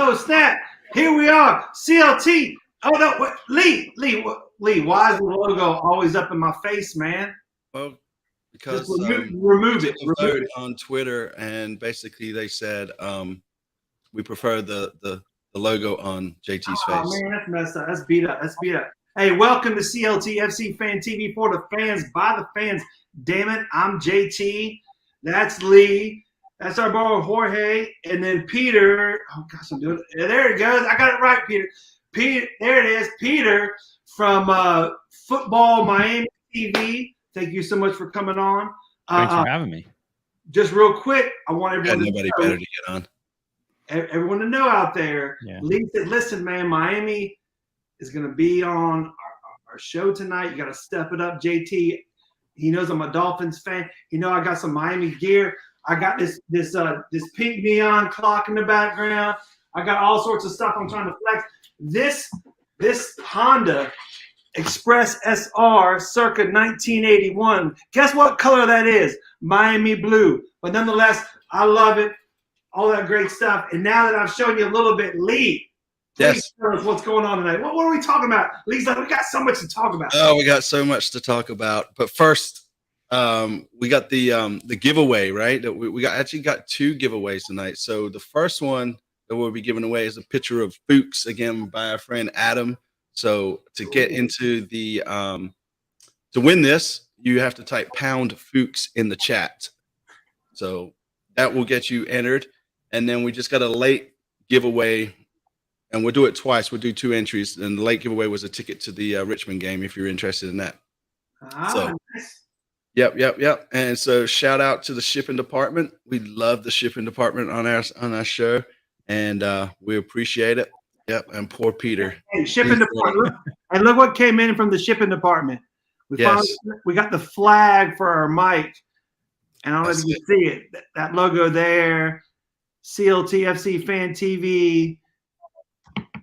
Oh, snap. Here we are. CLTFC. Oh no, what, Lee, why is the logo always up in my face, man? Well, Just because remove we it. took a vote on Twitter, and basically they said we prefer the logo on JT's Oh face. man, that's messed up. That's beat up. That's beat up. Hey, welcome to CLTFC Fan TV for the fans, by the fans. Damn it, I'm JT. That's Lee. That's our boy Jorge, and then Peter. Oh gosh, I'm doing it. There it goes. I got it right, Peter. Peter, there it is. Peter from Football Miami TV. Thank you so much for coming on. Thanks for having me. Just real quick, I want everyone to nobody better to get on. Everyone to know out there. Yeah. Lee said, "Listen, man, Miami is going to be on our show tonight. You got to step it up, JT. He knows I'm a Dolphins fan. You know I got some Miami gear. I got this pink neon clock in the background. I got all sorts of stuff I'm trying to flex. This Honda Express SR circa 1981. Guess what color that is? Miami blue. But nonetheless, I love it. All that great stuff. And now that I've shown you a little bit, Lee, please tell us what's going on tonight. What are we talking about? Lee's like, we got so much to talk about. Oh, we got so much to talk about. But first, we got the giveaway, right? We actually got two giveaways tonight. So the first one that we'll be giving away is a picture of Fuchs, again, by our friend Adam. So to get into the to win this, you have to type #Fuchs in the chat. So that will get you entered. And then we just got a late giveaway, and we'll do it twice. We'll do two entries. And the late giveaway was a ticket to the Richmond game if you're interested in that. Nice. Yep. And so shout out to the shipping department. We love the shipping department on our show, and we appreciate it. Yep. And poor Peter. Hey, shipping department. And look what came in from the shipping department. We got the flag for our mic. And I don't know if you can see it. That logo there. CLTFC Fan TV.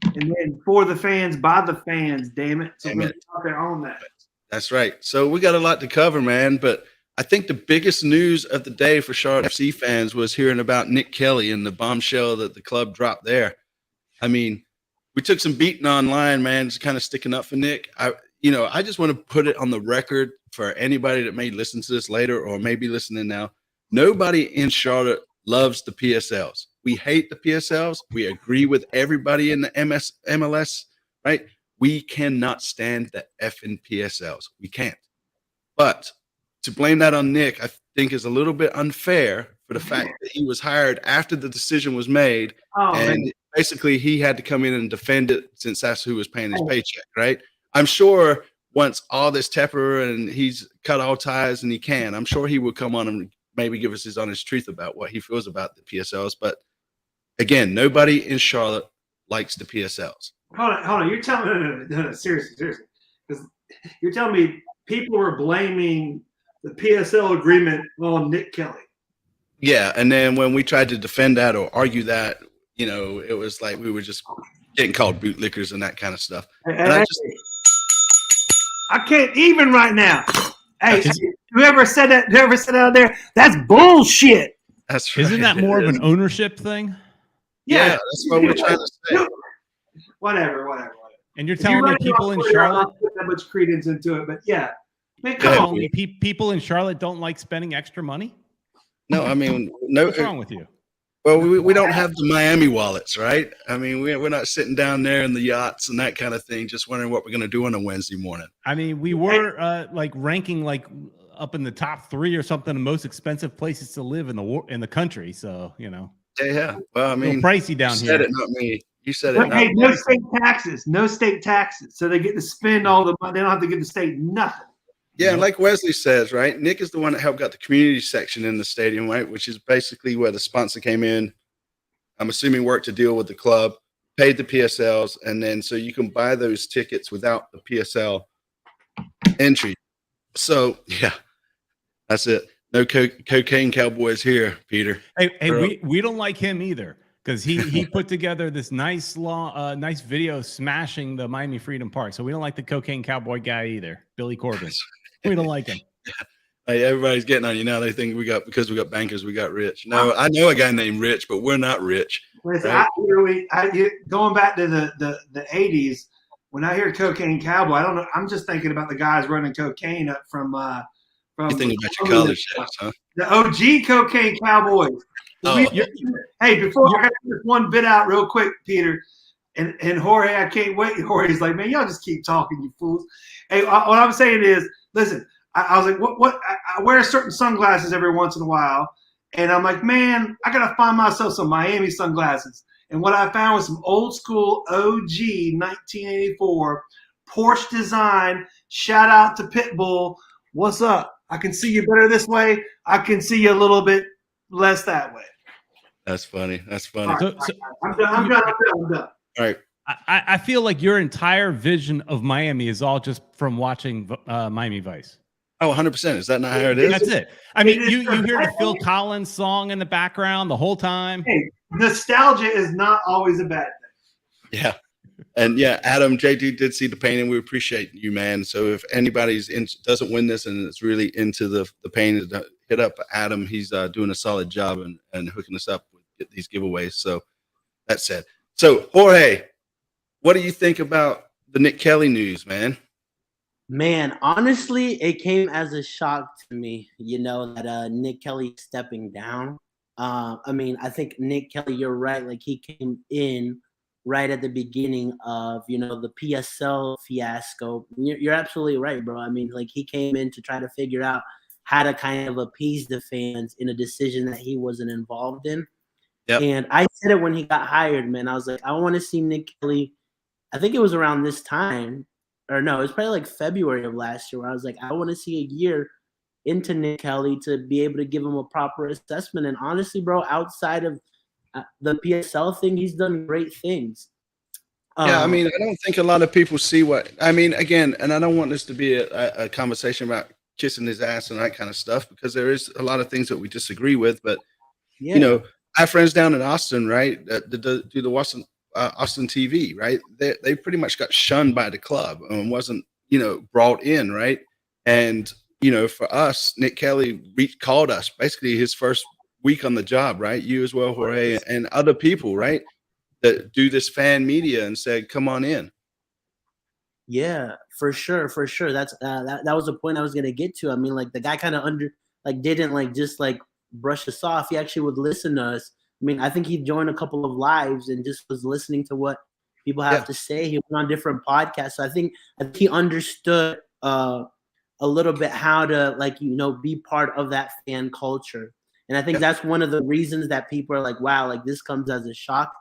And then for the fans, by the fans, damn it. So we're out there on that. That's right. So we got a lot to cover, man. But I think the biggest news of the day for Charlotte FC fans was hearing about Nick Kelly and the bombshell that the club dropped there. I mean, we took some beating online, man, just kind of sticking up for Nick. I just want to put it on the record for anybody that may listen to this later or may be listening now. Nobody in Charlotte loves the PSLs. We hate the PSLs. We agree with everybody in the MLS, right? We cannot stand the effing PSLs. We can't. But to blame that on Nick, I think is a little bit unfair for the fact that he was hired after the decision was made. Basically he had to come in and defend it since that's who was paying his paycheck, right? I'm sure once all this temper and he's cut all ties and he can, I'm sure he will come on and maybe give us his honest truth about what he feels about the PSLs. But again, nobody in Charlotte likes the PSLs. Hold on. You're telling me, no, seriously. Because you're telling me people were blaming the PSL agreement on Nick Kelly. Yeah, and then when we tried to defend that or argue that, it was like we were just getting called bootlickers and that kind of stuff. And I can't even right now. Hey, whoever said that out there, that's bullshit. That's right. Isn't that more of an ownership thing? Yeah, that's what we're trying to say. Whatever. And you're telling me people in Charlotte put that much credence into it, but yeah. Man, come on. People in Charlotte don't like spending extra money? No, I mean, no. What's wrong with you? Well, we don't have the Miami wallets, right? I mean, we're not sitting down there in the yachts and that kind of thing, just wondering what we're going to do on a Wednesday morning. I mean, we were ranking up in the top 3 or something, the most expensive places to live in the country. So, Yeah. Well, I mean, pricey down here. You said it, not me. You said it. Hey, no state taxes. No state taxes. So they get to spend all the money. They don't have to give the state nothing. Yeah, like Wesley says, right? Nick is the one that helped got the community section in the stadium, right? Which is basically where the sponsor came in. I'm assuming worked to deal with the club, paid the PSLs, and then so you can buy those tickets without the PSL entry. So yeah, that's it. No cocaine cowboys here, Peter. Hey, we don't like him either because he put together this nice video smashing the Miami Freedom Park. So we don't like the cocaine cowboy guy either, Billy Corbin. We don't like him. Hey, everybody's getting on you now. They think because we got bankers, we got rich. No, I know a guy named Rich, but we're not rich. Listen, right? going back to the 80s, when I hear Cocaine Cowboy, I don't know. I'm just thinking about the guys running cocaine up from You think about your college days, huh? the OG Cocaine Cowboys. Oh. Hey, before I got this one bit out real quick, Peter, and Jorge, I can't wait. Jorge's like, man, y'all just keep talking, you fools. Hey, what I'm saying is, listen, I was like, what? I wear certain sunglasses every once in a while, and I'm like, man, I gotta find myself some Miami sunglasses. And what I found was some old school OG 1984 Porsche design. Shout out to Pitbull. What's up? I can see you better this way. I can see you a little bit less that way. That's funny. That's funny. All right, So I'm done. I'm done. All right. I feel like your entire vision of Miami is all just from watching Miami Vice. Oh, 100%. Is that not how it is? That's it. I mean, you hear the Phil Collins song in the background the whole time. Hey, nostalgia is not always a bad thing. Yeah. And yeah, Adam, JD did see the painting. We appreciate you, man. So if anybody's doesn't win this and is really into the painting, hit up Adam. He's doing a solid job and hooking us up with these giveaways. So that said. So Jorge, what do you think about the Nick Kelly news, man? Man, honestly, it came as a shock to me, that Nick Kelly stepping down. I mean, I think Nick Kelly, you're right. Like, he came in right at the beginning of, the PSL fiasco. You're absolutely right, bro. I mean, like, he came in to try to figure out how to kind of appease the fans in a decision that he wasn't involved in. Yep. And I said it when he got hired, man. I was like, I want to see Nick Kelly. I think it was around this time. Or no, it was probably like February of last year where I was like, I want to see a year into Nick Kelly to be able to give him a proper assessment. And honestly, bro, outside of the PSL thing, he's done great things. Yeah, I mean, I don't think a lot of people see what – I mean, again, and I don't want this to be a conversation about kissing his ass and that kind of stuff because there is a lot of things that we disagree with. But, I have friends down in Austin, right, that do the Austin TV, right? They pretty much got shunned by the club and wasn't, brought in, right? And, for us, Nick Kelly called us basically his first week on the job, right? You as well, Jorge, and other people, right, that do this fan media and said, come on in. Yeah, for sure. That's that was the point I was gonna get to. I mean, like, the guy kind of didn't just brush us off. He actually would listen to us. I mean, I think he joined a couple of lives and just was listening to what people have to say. He went on different podcasts. So I think he understood a little bit how to be part of that fan culture. And I think that's one of the reasons that people are like, wow, like, this comes as a shock.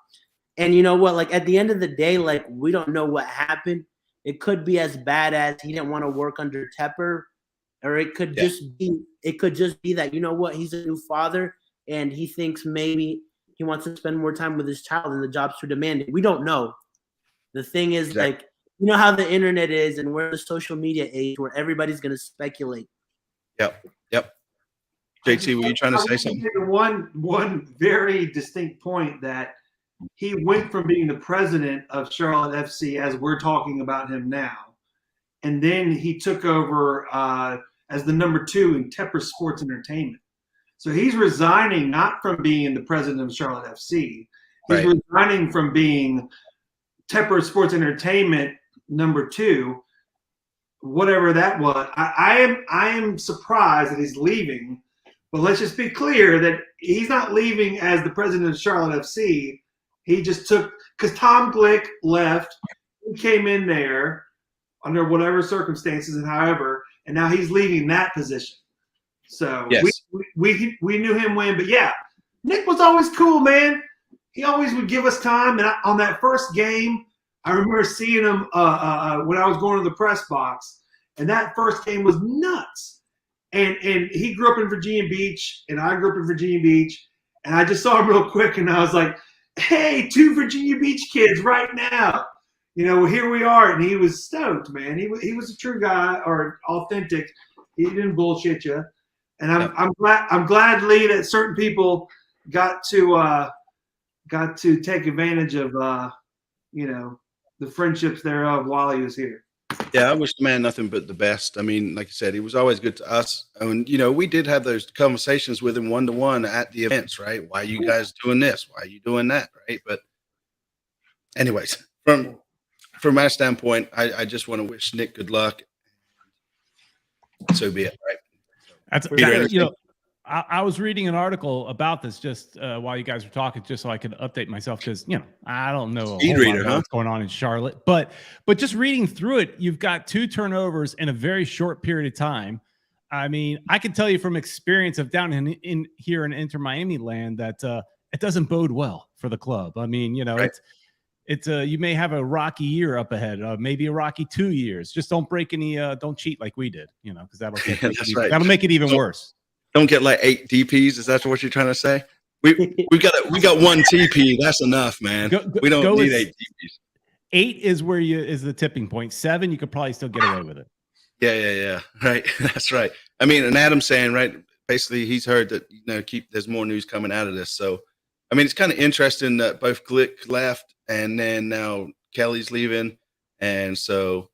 And you know what? Like, at the end of the day, like, we don't know what happened. It could be as bad as he didn't want to work under Tepper, or it could just be that, you know what, he's a new father and he thinks maybe he wants to spend more time with his child and the job's too demanding. We don't know. The thing is, like, you know how the internet is and we're in the social media age where everybody's going to speculate. Yep. JT, were you trying to say something? One very distinct point that he went from being the president of Charlotte FC, as we're talking about him now, and then he took over as the number 2 in Tepper Sports Entertainment. So he's resigning not from being the president of Charlotte FC. He's resigning from being Tepper Sports Entertainment number 2, whatever that was. I am surprised that he's leaving, but let's just be clear that he's not leaving as the president of Charlotte FC. He just took – because Tom Glick left. He came in there under whatever circumstances and however, and now he's leaving that position. So we knew him when, but yeah, Nick was always cool, man. He always would give us time. And on that first game, I remember seeing him when I was going to the press box, and that first game was nuts. And he grew up in Virginia Beach, and I grew up in Virginia Beach, and I just saw him real quick, and I was like, hey, 2 Virginia Beach kids right now. Here we are, and he was stoked, man. He was a true guy, or authentic. He didn't bullshit you. And I'm glad, Lee, that certain people got to take advantage of the friendships thereof while he was here. Yeah, I wish the man nothing but the best. I mean, like I said, he was always good to us. And, we did have those conversations with him one-to-one at the events, right? Why are you guys doing this? Why are you doing that, right? But anyways, from from my standpoint, I just want to wish Nick good luck. So be it, right? That's Peter, you know, I was reading an article about this just while you guys were talking, just so I could update myself because I don't know a whole lot about what's going on in Charlotte, but just reading through it, you've got 2 turnovers in a very short period of time. I mean, I can tell you from experience of down in here in Inter Miami land that it doesn't bode well for the club. I mean, right. it's you may have a rocky year up ahead, maybe a rocky 2 years. Just don't break any, don't cheat like we did, because that'll make it even worse. Don't get like 8 DPs. Is that what you're trying to say? We got 1 TP. That's enough, man. We don't need 8 DPs. 8 is where is the tipping point. 7, you could probably still get away with it. Yeah. Right. That's right. I mean, and Adam's saying, right, basically he's heard that, there's more news coming out of this. So, I mean, it's kind of interesting that both Glick left and then now Kelly's leaving. And so,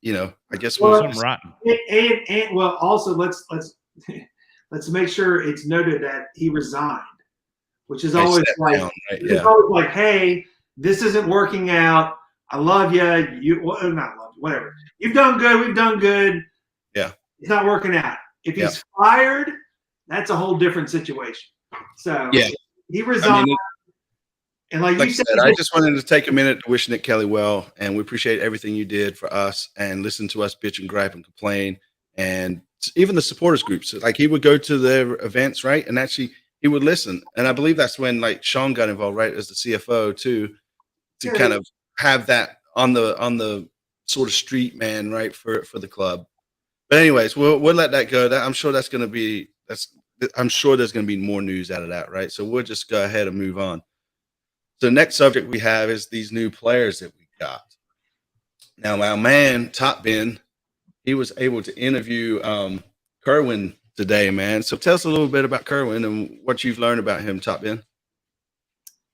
I guess something rotten. And well, also let's make sure it's noted that he resigned, which is always like, down, right? It's always like, hey, this isn't working out. I love you. Not love you, whatever. You've done good. We've done good. Yeah. It's not working out. If he's fired, that's a whole different situation. So he resigned. And like you said, I just wanted to take a minute to wish Nick Kelly well, and we appreciate everything you did for us and listen to us bitch and gripe and complain, and even the supporters groups. Like he would go to their events, right, and actually he would listen. And I believe that's when like Sean got involved, right, as the CFO too, to kind of have that on the sort of street man, right, for the club. But anyways, we'll let that go. I'm sure there's going to be more news out of that, right? So we'll just go ahead and move on. So the next subject we have is these new players that we got. Now, our man, Top Ben, he was able to interview Kerwin today, man. So tell us a little bit about Kerwin and what you've learned about him, Top Ben.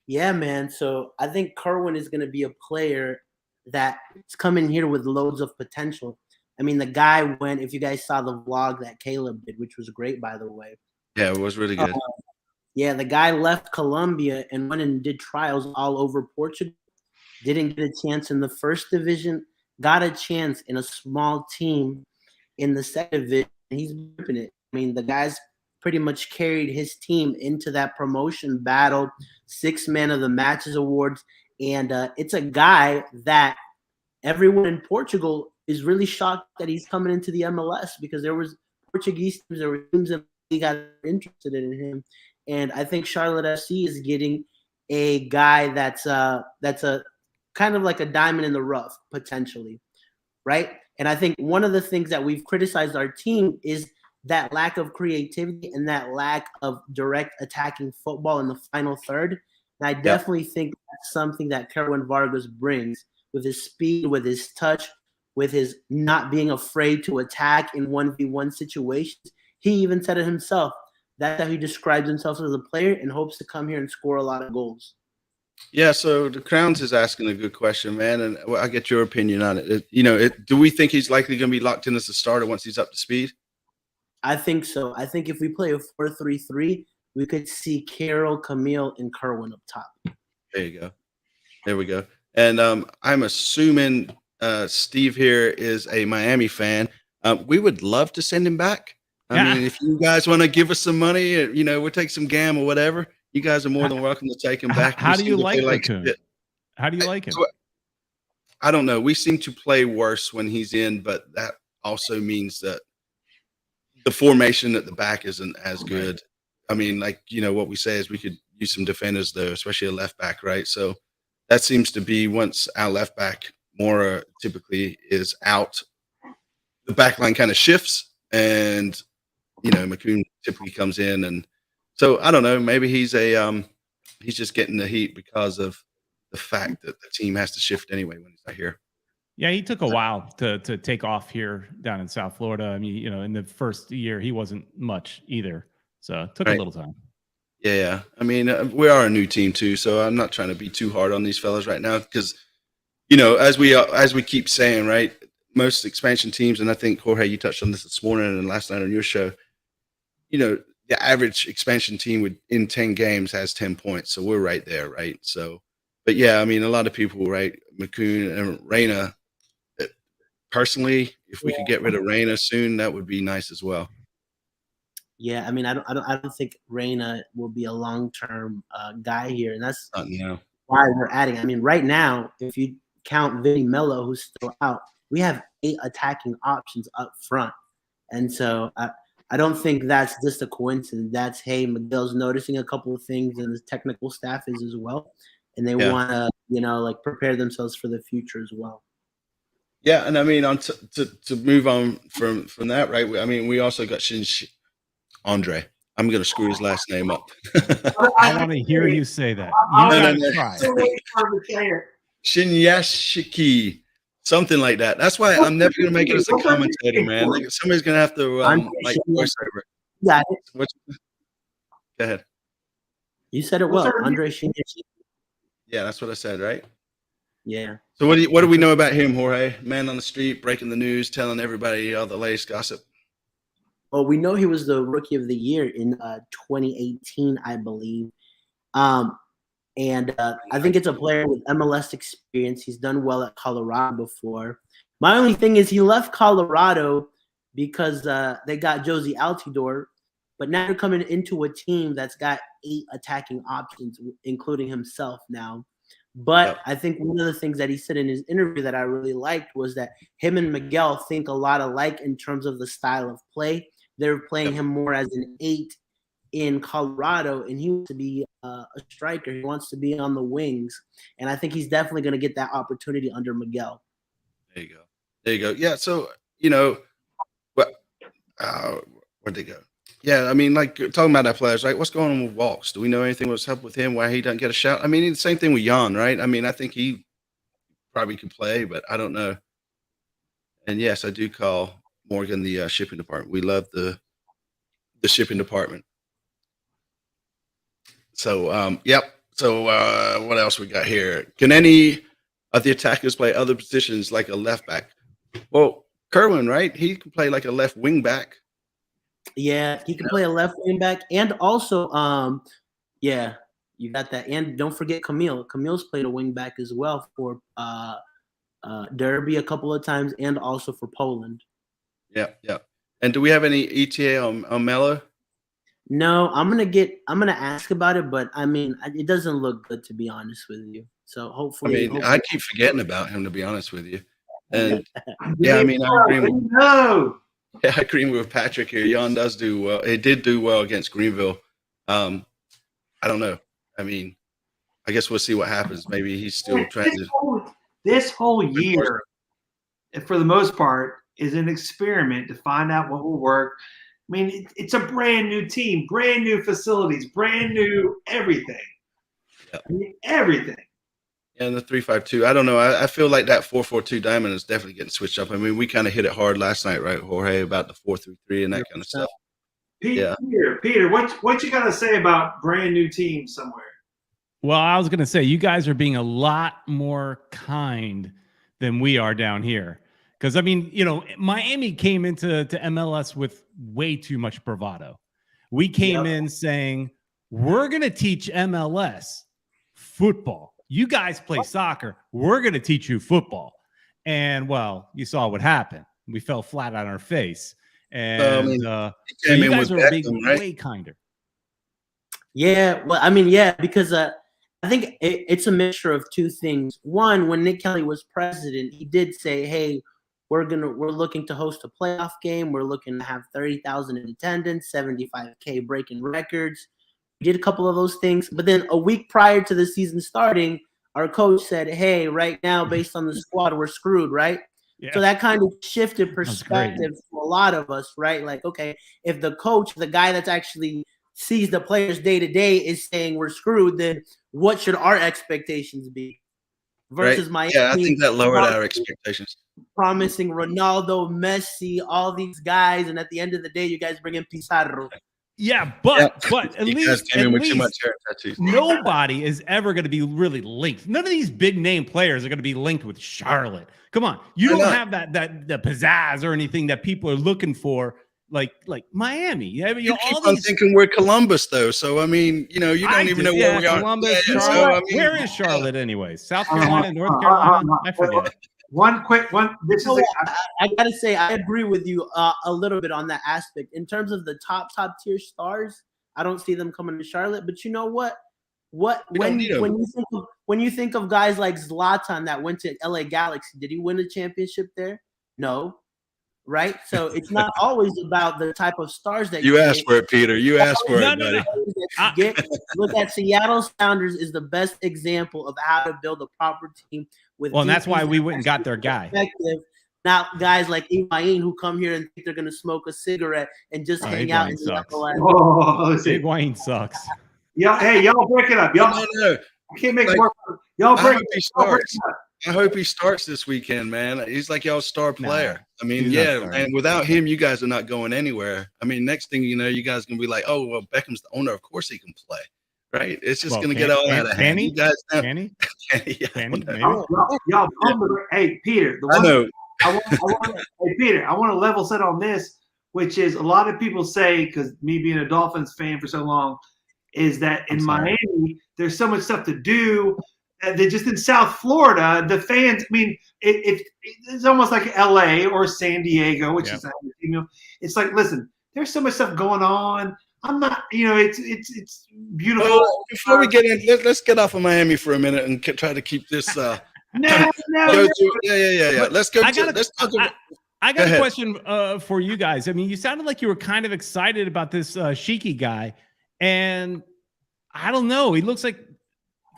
Yeah, man. So I think Kerwin is going to be a player that's coming here with loads of potential. I mean, the guy went, if you guys saw the vlog that Caleb did, which was great, by the way. Yeah, it was really good. Yeah, the guy left Colombia and went and did trials all over Portugal. Didn't get a chance in the first division. Got a chance in a small team in the second division. He's ripping it. I mean, the guy's pretty much carried his team into that promotion battle, 6 Man of the Matches awards. And it's a guy that everyone in Portugal is really shocked that he's coming into the MLS because there was Portuguese teams, there were teams that got interested in him. And I think Charlotte FC is getting a guy that's a kind of like a diamond in the rough, potentially, right? And I think one of the things that we've criticized our team is that lack of creativity and that lack of direct attacking football in the final third. And I definitely think that's something that Kerwin Vargas brings with his speed, with his touch, with his not being afraid to attack in 1v1 situations. He even said it himself. That's how he describes himself as a player and hopes to come here and score a lot of goals. Yeah, so the Crowns is asking a good question, man, and I get your opinion on it. Do we think he's likely going to be locked in as a starter once he's up to speed? I think so. I think if we play a 4-3-3, we could see Carroll, Camille, and Kerwin up top. There you go. There we go. And I'm assuming Steve here is a Miami fan. We would love to send him back. I mean, if you guys want to give us some money, we'll take some gam or whatever. You guys are more than welcome to take him back. How do you like him? How do you like him? I don't know. We seem to play worse when he's in, but that also means that the formation at the back isn't as good. I mean, what we say is we could use some defenders there, especially a left back, right? So that seems to be once our left back more typically is out, the back line kind of shifts and McCoon typically comes in, and so I don't know. Maybe he's he's just getting the heat because of the fact that the team has to shift anyway when he's not here. Yeah, he took a while to take off here down in South Florida. I mean, in the first year he wasn't much either, so it took a little time. Yeah. I mean, we are a new team too, so I'm not trying to be too hard on these fellas right now because, as we keep saying, right, most expansion teams, and I think Jorge, you touched on this morning and last night on your show. The average expansion team in 10 games has 10 points. So we're right there, right? So, but yeah, I mean, a lot of people, right, McCoon and Reyna. Personally, if we could get rid of Reyna soon, that would be nice as well. Yeah, I mean, I don't think Reyna will be a long-term guy here, and that's why we're adding. I mean, right now, if you count Vinny Mello, who's still out, we have 8 attacking options up front, and so I don't think that's just a coincidence. That's, hey, Miguel's noticing a couple of things, and the technical staff is as well, and they want to, like prepare themselves for the future as well. Yeah, and I mean, to move on from that, right? I mean, we also got Andre. I'm going to screw his last name up. I want to hear you say that. You got to try. Shinyashiki, something like that. That's why I'm never going to make it as a commentator, man. Like, somebody's going to have to voiceover. Yeah. Go ahead. You said it well, Andre Shinyashiki. Yeah, that's what I said, right? Yeah. So what do we know about him, Jorge? Man on the street, breaking the news, telling everybody all the latest gossip. Well, we know he was the Rookie of the Year in 2018, I believe. I think it's a player with MLS experience. He's done well at Colorado before. My only thing is he left Colorado because they got Josie Altidore, but now they're coming into a team that's got 8 attacking options, including himself now. But I think one of the things that he said in his interview that I really liked was that him and Miguel think a lot alike in terms of the style of play. They're playing him more as an 8 in Colorado, and he wants to be a striker. He wants to be on the wings, and I think he's definitely going to get that opportunity under Miguel. There you go. Yeah, so, where'd they go? Yeah, I mean, like talking about that players, right? What's going on with Walks? Do we know anything what's up with him? Why he doesn't get a shout? I mean, the same thing with Jan, right? I mean, I think he probably could play, but I don't know. And yes, I do call Morgan the shipping department. We love the shipping department. So, yep. So, what else we got here? Can any of the attackers play other positions like a left back? Well, Kerwin, right? He can play like a left wing back. Yeah, he can play a left wing back, and also, you got that. And don't forget Camille. Camille's played a wing back as well for Derby a couple of times, and also for Poland. Yeah. And do we have any ETA on Mello? No, I'm gonna ask about it, but I mean, it doesn't look good, to be honest with you. So hopefully, I keep forgetting about him, to be honest with you. And I mean, I agree with Patrick here. Jan does do well. He did do well against Greenville. I don't know. I mean, I guess we'll see what happens. Maybe he's still trying to. This whole year, for the most part, is an experiment to find out what will work. I mean, it's a brand new team, brand new facilities, brand new everything. Yep. I mean, everything. And the 3-5-2, I don't know. I feel like that 4-4-2 diamond is definitely getting switched up. I mean, we kind of hit it hard last night, right, Jorge, about the 4-3-3 and that kind of stuff. Peter, what you got to say about brand new teams somewhere? Well, I was going to say, you guys are being a lot more kind than we are down here. Because, I mean, Miami came into MLS with way too much bravado. We came in saying, we're going to teach MLS football. You guys play soccer. We're going to teach you football. And, well, you saw what happened. We fell flat on our face. And so you guys are being way kinder. Yeah, well, I mean, yeah, because I think it's a mixture of two things. One, when Nick Kelly was president, he did say, hey, we're looking to host a playoff game. We're looking to have 30,000 in attendance, 75K breaking records. We did a couple of those things. But then a week prior to the season starting, our coach said, hey, right now, based on the squad, we're screwed, right? Yeah. So that kind of shifted perspective for a lot of us, right? Like, okay, if the coach, the guy that's actually sees the players day to day is saying we're screwed, then what should our expectations be? Versus Miami. Yeah, I think that lowered our expectations. Promising Ronaldo, Messi, all these guys, and at the end of the day, you guys bring in Pizarro. Yeah, but at least nobody is ever going to be really linked. None of these big name players are going to be linked with Charlotte. Come on, you don't have that the pizzazz or anything that people are looking for like Miami. Yeah, You keep on thinking we're Columbus, though. So I mean, you don't even know where we are. Columbus, Yeah, Charlotte. so, I mean, where is Charlotte, anyways? South Carolina, North Carolina? I forget. One quick one. This is I gotta say, I agree with you a little bit on that aspect. In terms of the top tier stars, I don't see them coming to Charlotte. But you know what? When you think of guys like Zlatan that went to LA Galaxy, did he win a championship there? No. Right? So it's not always about the type of stars that you asked for it, Peter. You asked for it, buddy. Look at Seattle Sounders is the best example of how to build a proper team with. Well, and that's why we went and got their guy. Now, guys like Higuain who come here and think they're gonna smoke a cigarette and just hang out. Higuain sucks. Y'all break it up. Y'all, no. I can't make more. Y'all break it up. I hope he starts this weekend, man. He's like y'all's star player. No, I mean, and without him, you guys are not going anywhere. I mean, next thing you know, you guys are gonna be like, oh, well, Beckham's the owner. Of course he can play, right? It's just gonna get all out of hand. You guys, Kenny? Y'all, hey, Peter. I know. Hey, Peter, I want to level set on this, which is a lot of people say, because me being a Dolphins fan for so long, is that in Miami, there's so much stuff to do. They just in South Florida, the fans. I mean, it's almost like LA or San Diego, which is it's like, listen, there's so much stuff going on. I'm not, it's beautiful. Well, before we get in, let's get off of Miami for a minute and try to keep this. No. Let's go. I got a question for you guys. I mean, you sounded like you were kind of excited about this Shiki guy, and I don't know. He looks like.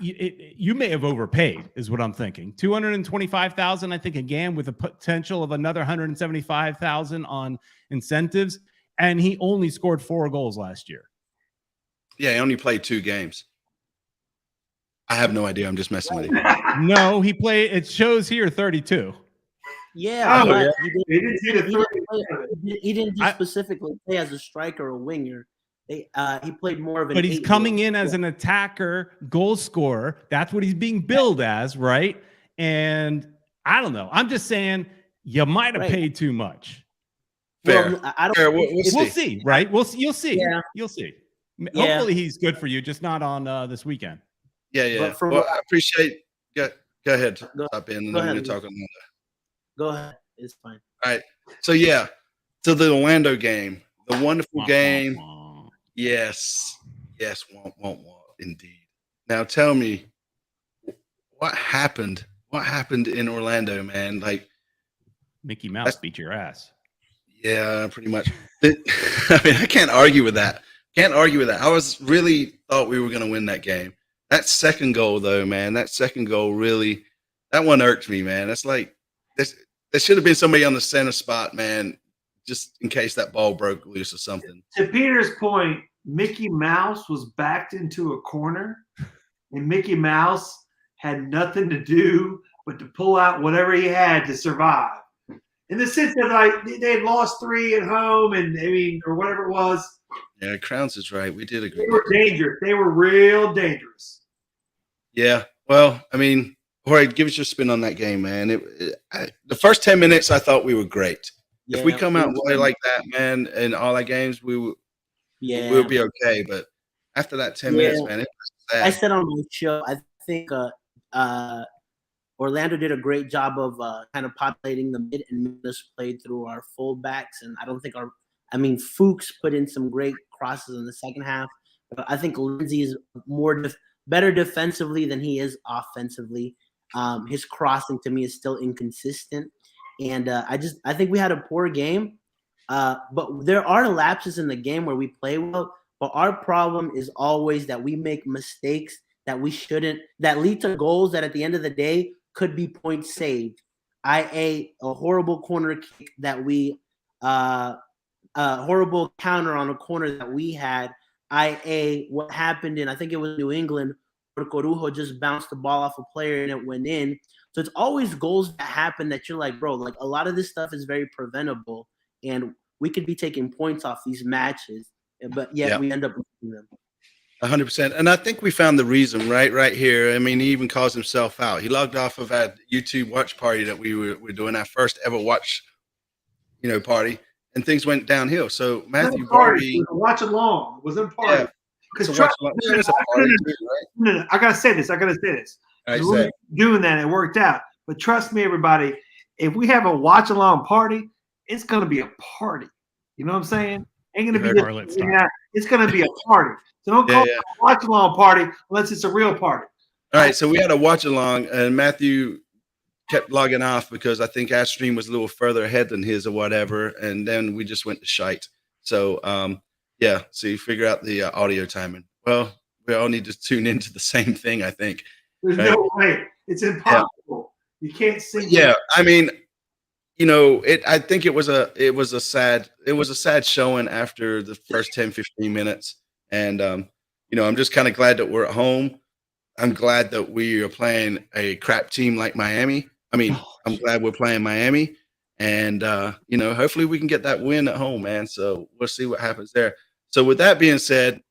You may have overpaid, is what I'm thinking. $225,000, I think, again, with a potential of another $175,000 on incentives, and he only scored 4 goals last year. Yeah, he only played 2 games. I have no idea. I'm just messing with you. No, he played. It shows here 32. Yeah, he didn't just specifically play as a striker or winger. He played more of an. But he's coming in as an attacker, goal scorer. That's what he's being billed as, right? And I don't know. I'm just saying you might have paid too much. Fair. Well, I don't. Fair. We'll see, right? You'll see. Yeah. You'll see. Yeah. Hopefully he's good for you, just not on this weekend. Yeah. Well, I appreciate. Go ahead. Stop in, and then we're going to talk on that. Go ahead. It's fine. All right. So to the Orlando game, the wonderful game. Yes, won't, indeed. Now tell me, what happened? What happened in Orlando, man? Like Mickey Mouse beat your ass. Yeah, pretty much. I mean, I can't argue with that. I was really thought we were going to win that game. That second goal, though, man, really, that one irked me, man. That's like, there should have been somebody on the center spot, man, just in case that ball broke loose or something. To Peter's point, Mickey Mouse was backed into a corner, and Mickey Mouse had nothing to do but to pull out whatever he had to survive. In the sense that, like, they had lost 3 at home, and or whatever it was. Yeah, Crowns is right. We did agree. They were dangerous. They were real dangerous. Yeah. Well, I mean, Jorge, give us your spin on that game, man. The first 10 minutes, I thought we were great. If we come out and play like that, man, in all our games, we'll be okay. But after that 10 minutes, man, it was sad. I said on my show, I think Orlando did a great job of kind of populating the mid, and made us play through our fullbacks. And I don't think Fuchs put in some great crosses in the second half. But I think Lindsay is better defensively than he is offensively. His crossing to me is still inconsistent. And I think we had a poor game, but there are lapses in the game where we play well. But our problem is always that we make mistakes that we shouldn't, that lead to goals that at the end of the day could be points saved. A horrible corner kick that we, a horrible counter on a corner that we had. What happened in, I think it was New England, where Corujo just bounced the ball off a player and it went in. So it's always goals that happen that you're like, bro, like a lot of this stuff is very preventable, and we could be taking points off these matches, but yet we end up losing them. 100%. And I think we found the reason right here. I mean, he even calls himself out. He logged off of our YouTube watch party that we were doing, our first ever watch, party. and things went downhill. So Matthew Party. Barbie, Watch along. It was a party. yeah, Because it's a party too, right? no, I gotta say this. All right, We're say. doing that, it worked out. But trust me, everybody, if we have a watch along party, it's gonna be a party. You know what I'm saying? Ain't gonna be it's gonna be a party. So don't call it a watch along party unless it's a real party. All right, so we had a watch along, and Matthew kept logging off because I think our stream was a little further ahead than his or whatever, and then we just went to shite. So yeah, so you figure out the audio timing. Well, we all need to tune into the same thing, I think. There's no way. It's impossible. Yeah. You can't sing. Yeah, I mean, you know, I think it was a sad showing after the first 10, 15 minutes. And you know, I'm just kind of glad that we're at home. I'm glad that we are playing a crap team like Miami. I mean, I'm glad we're playing Miami. And you know, hopefully we can get that win at home, man. So we'll see what happens there. So with that being said,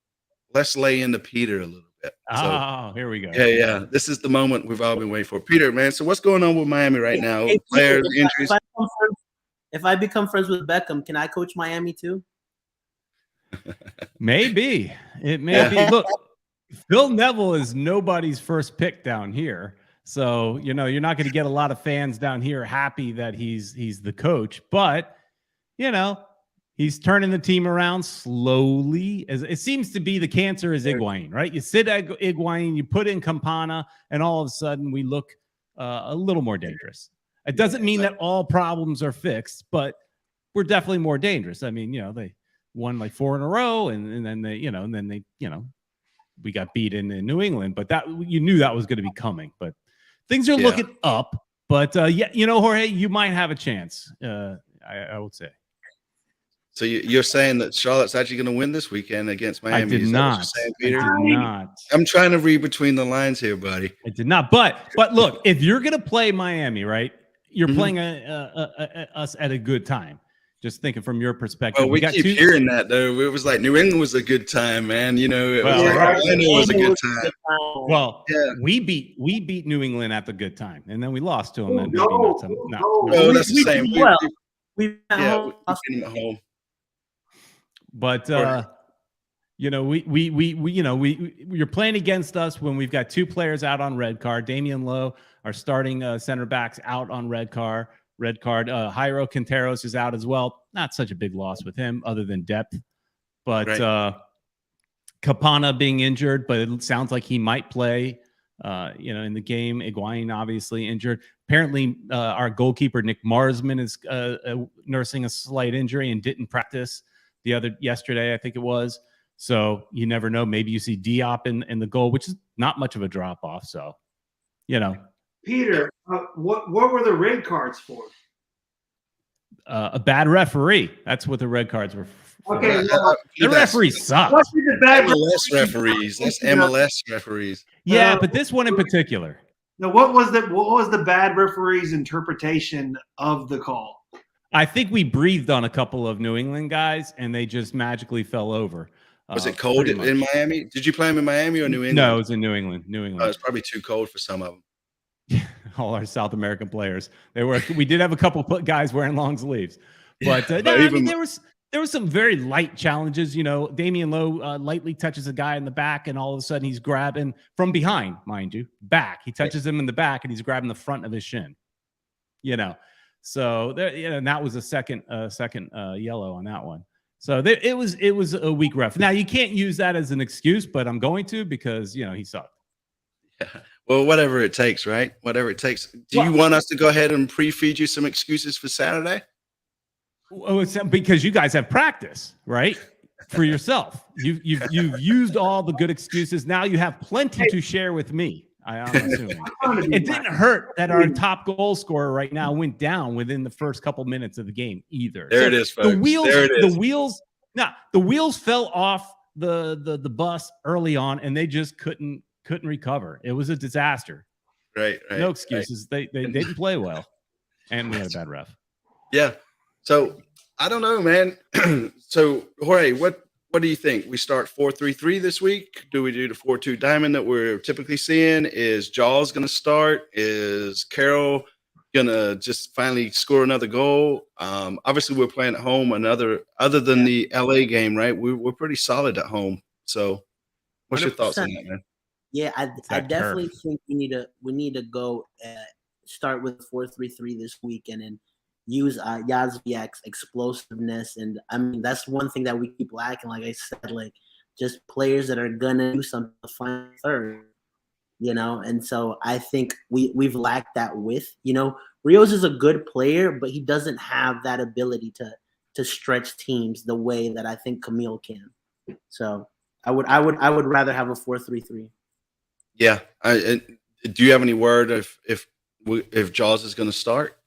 let's lay into Peter a little bit. Oh, here we go. Yeah. This is the moment we've all been waiting for. Peter, man, so what's going on with Miami right now? Players, injuries. If I become friends with Beckham, can I coach Miami too? Maybe. It may be. Look, Phil Neville is nobody's first pick down here. So, you know, you're not going to get a lot of fans down here happy that he's the coach, but you know, he's turning the team around slowly. As it seems to be, the cancer is Higuain, right? You sit at Higuain, you put in Campana, and all of a sudden we look a little more dangerous. It doesn't mean that all problems are fixed, but we're definitely more dangerous. I mean, you know, they won like 4 in a row, and then they we got beat in New England, but that you knew that was going to be coming. But things are looking up. But yeah, you know, Jorge, you might have a chance. I would say. So you're saying that Charlotte's actually going to win this weekend against Miami? I did not. Saying, Peter? I did not. I'm trying to read between the lines here, buddy. I did not. But look, if you're going to play Miami, right, you're playing us at a good time. Just thinking from your perspective. Well, we keep hearing that, though. It was like New England was a good time, man. You know, it was a good time. Well, we beat New England at the good time, and then we lost to them. No, that's the same. We beat them at home. But you know, you're playing against us when we've got 2 players out on red card. Damian Lowe, our starting center backs, out on red card. Jairo Quinteros is out as well. Not such a big loss with him, other than depth. But Campana being injured, but it sounds like he might play. In the game. Higuain obviously injured. Apparently, our goalkeeper Nick Marsman is nursing a slight injury and didn't practice yesterday, I think it was. So you never know. Maybe you see Diop in the goal, which is not much of a drop off. So, you know. Peter, what were the red cards for? A bad referee. That's what the red cards were for. Okay, the referees suck. What's the bad MLS referees? That's MLS referees. Yeah, but this one in particular. Now, what was the bad referee's interpretation of the call? I think we breathed on a couple of New England guys, and they just magically fell over. Was it cold in Miami? Did you play them in Miami or New England? No, it was in New England. Oh, it's probably too cold for some of them. All our South American players. We did have a couple guys wearing long sleeves, but I mean, there was some very light challenges. You know, Damian Lowe lightly touches a guy in the back, and all of a sudden he's grabbing from behind, mind you, back. He touches him in the back, and he's grabbing the front of his shin. You know, so there, and that was a second yellow on that one. So it was a weak ref. Now you can't use that as an excuse, but I'm going to because he sucked. Yeah. Well, whatever it takes, right? Whatever it takes. Do you want us to go ahead and pre-feed you some excuses for Saturday? Well, it's because you guys have practice, right? For yourself. You've used all the good excuses. Now you have plenty to share with me, I'm assuming. It didn't hurt that our top goal scorer right now went down within the first couple minutes of the game either. There it is, folks. The wheels fell off the bus early on, and they just couldn't recover. It was a disaster. Right. No excuses. Right. They didn't play well, and we had a bad ref. Yeah. So I don't know, man. So Jorge, what do you think? We start 4-3-3 this week? Do we do the 4-2 diamond that we're typically seeing? Is Jaws going to start? Is Carroll gonna just finally score another goal. Obviously, we're playing at home. Other than the LA game, right? We're pretty solid at home. So, what's your thoughts on that, man? Yeah, I that definitely turf. think we need to go start with 4-3-3 this weekend and use Yazviak's explosiveness. And I mean, that's one thing that we keep lacking. Like I said, like just players that are gonna do something to find third, you know. And so I think we've lacked that with, you know, Rios is a good player, but he doesn't have that ability to stretch teams the way that I think Camille can. So I would rather have a 4-3-3. Yeah. Do you have any word if Jaws is going to start?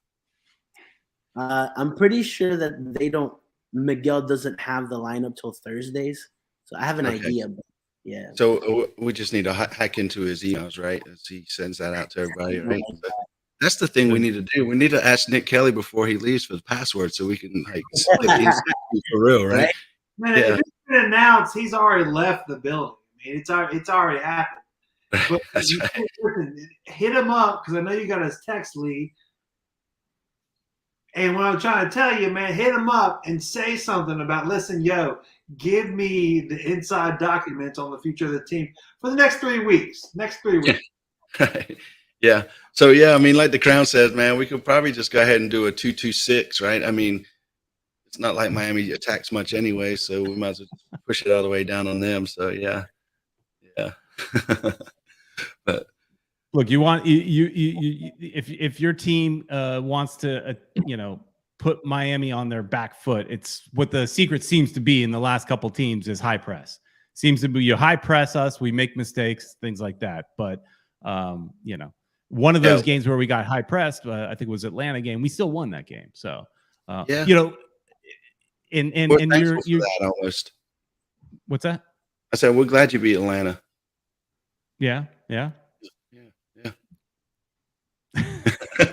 I'm pretty sure that Miguel doesn't have the lineup till Thursdays, so I have an idea. But yeah. So we just need to hack into his emails, right? As he sends that out to everybody, right? But that's the thing we need to do. We need to ask Nick Kelly before he leaves for the password, so we can like for real, right? Man, if it's been announced, he's already left the building. I mean, it's already happened. But That's right. Listen, hit him up because I know you got his text lead. And what I'm trying to tell you, man, hit him up and say something about, listen, yo, give me the inside documents on the future of the team for the next 3 weeks. Right. Yeah. So, yeah, I mean, like the Crown says, man, we could probably just go ahead and do a 2-2-6, right? I mean, it's not like Miami attacks much anyway, so we might as well push it all the way down on them. So, yeah. Yeah. But Look, you want if your team wants to put Miami on their back foot, it's what the secret seems to be in the last couple teams is high press. Seems to be you high press us, we make mistakes, things like that. But one of those games where we got high pressed, I think it was Atlanta game. We still won that game. So and you're that almost. What's that? I said we're glad you beat Atlanta. Yeah.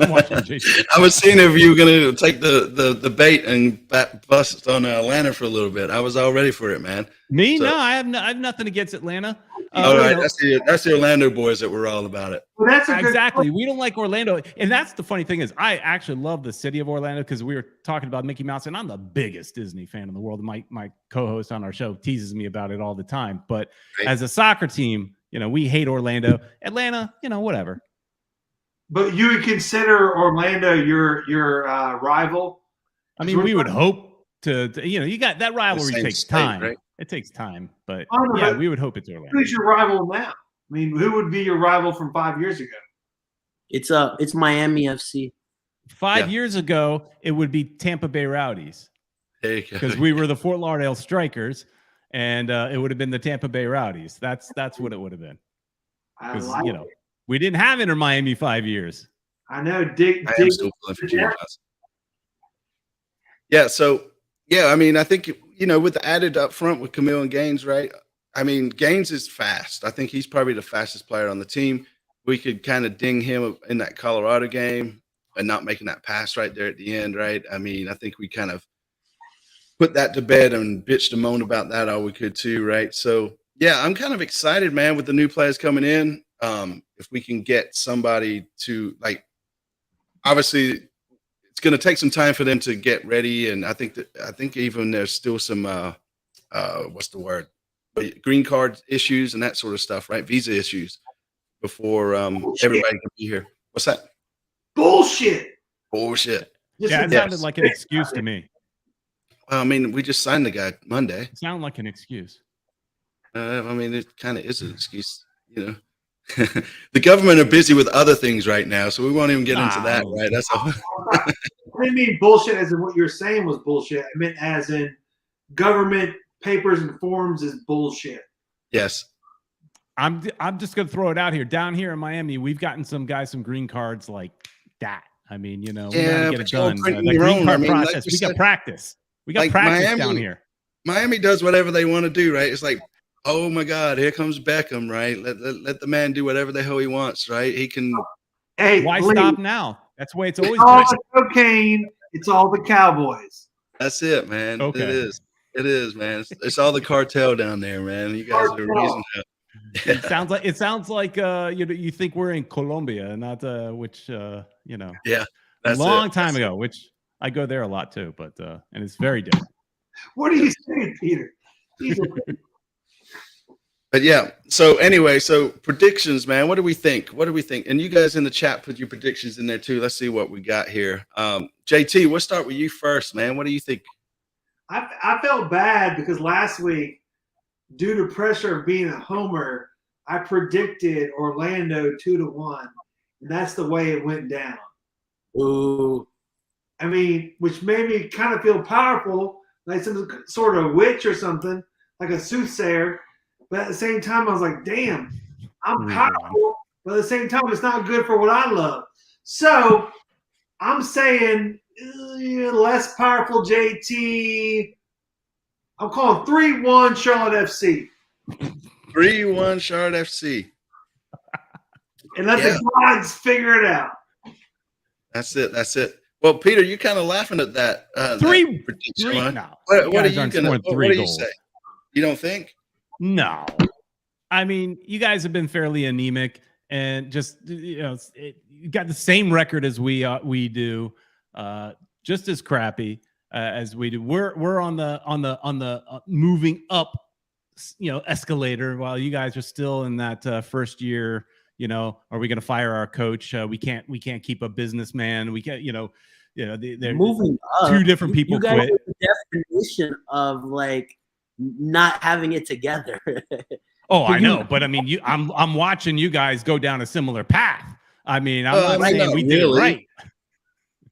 I was seeing if you were going to take the bait and bust on Atlanta for a little bit. I was all ready for it, man. No, I have nothing against Atlanta. All right, that's the Orlando boys that were all about it. Well, that's exactly. We don't like Orlando, and that's the funny thing is, I actually love the city of Orlando because we were talking about Mickey Mouse, and I'm the biggest Disney fan in the world. My co-host on our show teases me about it all the time. But as a soccer team, we hate Orlando. Atlanta, whatever. But you would consider Orlando your rival? I mean, we would hope to you got that rivalry takes time. Right? It takes time, but we would hope it's Orlando. Who's your rival now? I mean, who would be your rival from 5 years ago? It's Miami FC. 5 years ago, it would be Tampa Bay Rowdies. Because we were the Fort Lauderdale Strikers, and it would have been the Tampa Bay Rowdies. That's what it would have been. Because we didn't have Inter Miami 5 years. I know. I am still pulling for Junior. Yeah. So I mean, I think with the added up front with Camille and Gaines, right? I mean, Gaines is fast. I think he's probably the fastest player on the team. We could kind of ding him in that Colorado game and not making that pass right there at the end, right? I mean, I think we kind of put that to bed and bitched and moaned about that all we could too, right? So yeah, I'm kind of excited, man, with the new players coming in. If we can get somebody to obviously it's going to take some time for them to get ready. And I think even there's still some, what's the word? Green card issues and that sort of stuff, right? Visa issues before everybody can be here. What's that? Bullshit. Yeah, it sounded like an excuse to me. Well, I mean, we just signed the guy Monday. It sounded like an excuse. I mean, it kind of is an excuse, The government are busy with other things right now, so we won't even get into that, right? That's all. I didn't mean bullshit as in what you're saying was bullshit. I meant as in government papers and forms is bullshit. Yes. I'm just going to throw it out here. Down here in Miami, we've gotten some guys some green cards like that. I mean, we got to get it done. The green card process. We got practice. We got practice Miami, down here. Miami does whatever they want to do, right? It's like, oh my God, here comes Beckham, right? Let the man do whatever the hell he wants, right? He can. Hey, why stop now? That's the way it's always all the cocaine. It's all the Cowboys. That's it, man. Okay. It is, man. It's all the cartel down there, man. You guys are reason to. It sounds like you think we're in Colombia, not which Yeah, a long time ago, which I go there a lot too, but and it's very different. What are you saying, Peter? But yeah, so anyway, so predictions, man. What do we think? And you guys in the chat put your predictions in there too. Let's see what we got here. JT, we'll start with you first, man. What do you think? I felt bad because last week, due to pressure of being a homer, I predicted Orlando 2-1, and that's the way it went down. Ooh. I mean, which made me kind of feel powerful, like some sort of witch or something, like a soothsayer. But at the same time, I was like, damn, I'm powerful. But at the same time, it's not good for what I love. So I'm saying less powerful JT. I'm calling 3-1 Charlotte FC. 3-1 Charlotte FC. And let the gods figure it out. That's it. Well, Peter, you're kind of laughing at that. Three. No. What are you going to? What do you say? You don't think? No. I mean, you guys have been fairly anemic, and just you got the same record as we do, just as crappy as we do. We're on the moving up, escalator, while you guys are still in that first year. Are we going to fire our coach? We can't keep a businessman. We can't, they're moving up. Two different people you guys quit. Are the definition of like not having it together. Oh, I know, but I mean, I'm watching you guys go down a similar path. I mean, I'm not saying we did it right.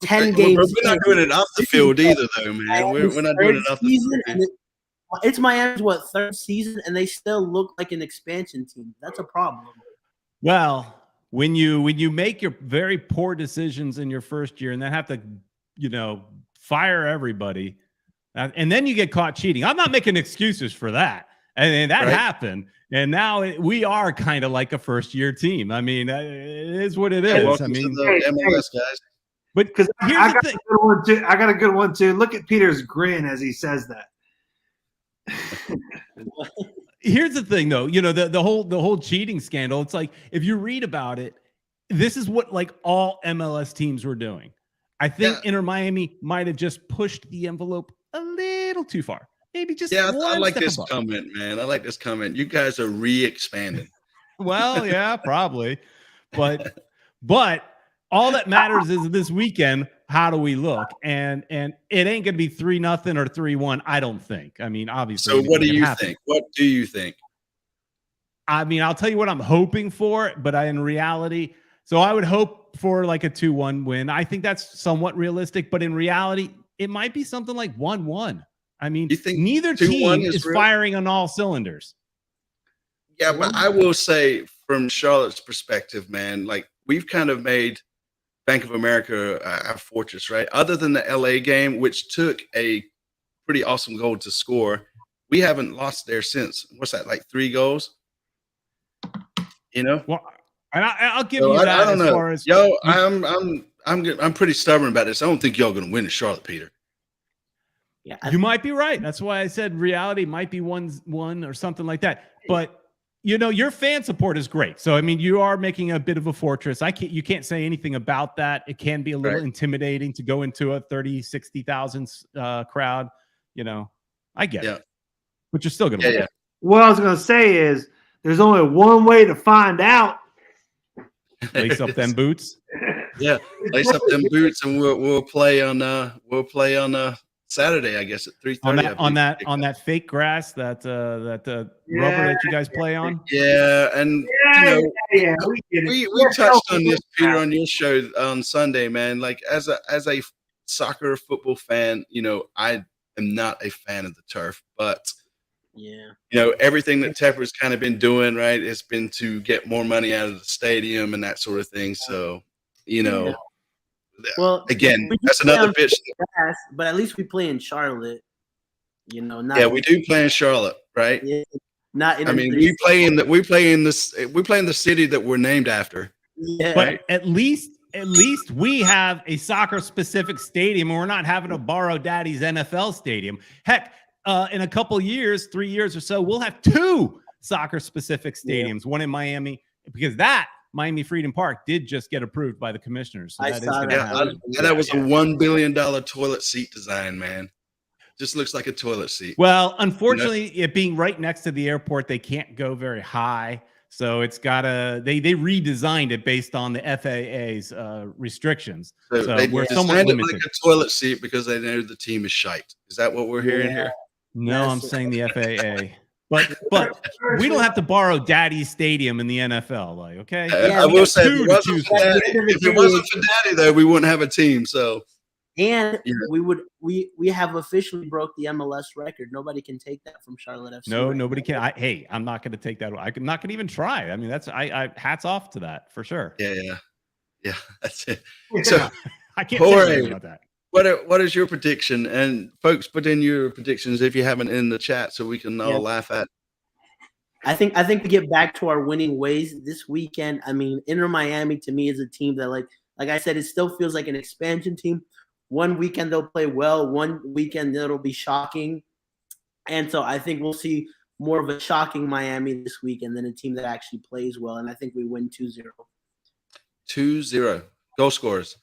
10 games. We're not doing it off the field either, though, man. We're not doing it off the field. It's Miami's third season, and they still look like an expansion team. That's a problem. Well, when you make your very poor decisions in your first year and then have to, fire everybody, and then you get caught cheating. I'm not making excuses for that. And that happened. And now we are kind of like a first-year team. I mean, it is what it is. Welcome to the MLS, guys. But because I got a good one too. Look at Peter's grin as he says that. Here's the thing, though. The whole cheating scandal. It's like, if you read about it, this is what like all MLS teams were doing. I think Inter Miami might have just pushed the envelope a little too far. Maybe just I like step this above. comment, man. I like this comment. You guys are re-expanding. Well, yeah, probably, but all that matters is this weekend. How do we look? And it ain't going to be 3-0 or 3-1. I don't think. I mean, obviously. So what do you think? What do you think? I mean, I'll tell you what I'm hoping for, but in reality, so I would hope for like a 2-1 win. I think that's somewhat realistic, but in reality, it might be something like 1-1. I mean, you think neither team is firing on all cylinders. Yeah, but I will say from Charlotte's perspective, man, like we've kind of made Bank of America our fortress, right? Other than the LA game, which took a pretty awesome goal to score, we haven't lost there since. What's that, like 3 goals? Well, and I'll give you that. I don't know. Far as I'm pretty stubborn about this. I don't think y'all gonna win in Charlotte, Peter. Yeah, you might be right. That's why I said reality might be 1-1 or something like that. But your fan support is great. So I mean, you are making a bit of a fortress. You can't say anything about that. It can be a little intimidating to go into a 30,000-60,000 crowd. I get it. But you're still gonna win. Yeah. What I was gonna say is there's only one way to find out. Lace up them boots. Yeah, lace up them boots, and we'll play on Saturday, I guess, at 3:30. On that fake grass, that rubber that you guys play on. Yeah, and we touched on this, Peter, on your show on Sunday, man. Like as a soccer football fan, I am not a fan of the turf, but everything that Tepper's kind of been doing, right, has been to get more money out of the stadium and that sort of thing. So, well, again, that's another bitch. But at least we play in Charlotte. We do play in Charlotte, right? Yeah, we play in the city that we're named after. Yeah. But at least we have a soccer specific stadium, and we're not having to borrow Daddy's NFL stadium. Heck, in a couple years, 3 years or so, we'll have 2 soccer specific stadiums, one in Miami, because that Miami Freedom Park did just get approved by the commissioners. So I that is saw going to that. happen. That was a $1 billion toilet seat design, man. Just looks like a toilet seat. Well, unfortunately, it being right next to the airport, they can't go very high. So it's got they redesigned it based on the FAA's restrictions. So they we're designed somewhat it limited. like a toilet seat because they know the team is shite. Is that what we're hearing here? No, I'm saying the FAA. But we don't have to borrow Daddy's stadium in the NFL, like, okay? I will say, if it wasn't for Daddy, though, we wouldn't have a team. So, and we have officially broke the MLS record. Nobody can take that from Charlotte FC. No, nobody can. I'm not going to take that. I'm not going to even try. I mean, that's I hats off to that for sure. Yeah. That's it. Yeah. So, I can't say anything about that. What is your prediction? And folks, put in your predictions if you haven't in the chat, so we can all laugh at. I think we get back to our winning ways this weekend. I mean, Inter Miami to me is a team that, like I said, it still feels like an expansion team. One weekend they'll play well, one weekend it'll be shocking, and so I think we'll see more of a shocking Miami this weekend than a team that actually plays well. And I think we win 2-0. 2-0 goal scorers.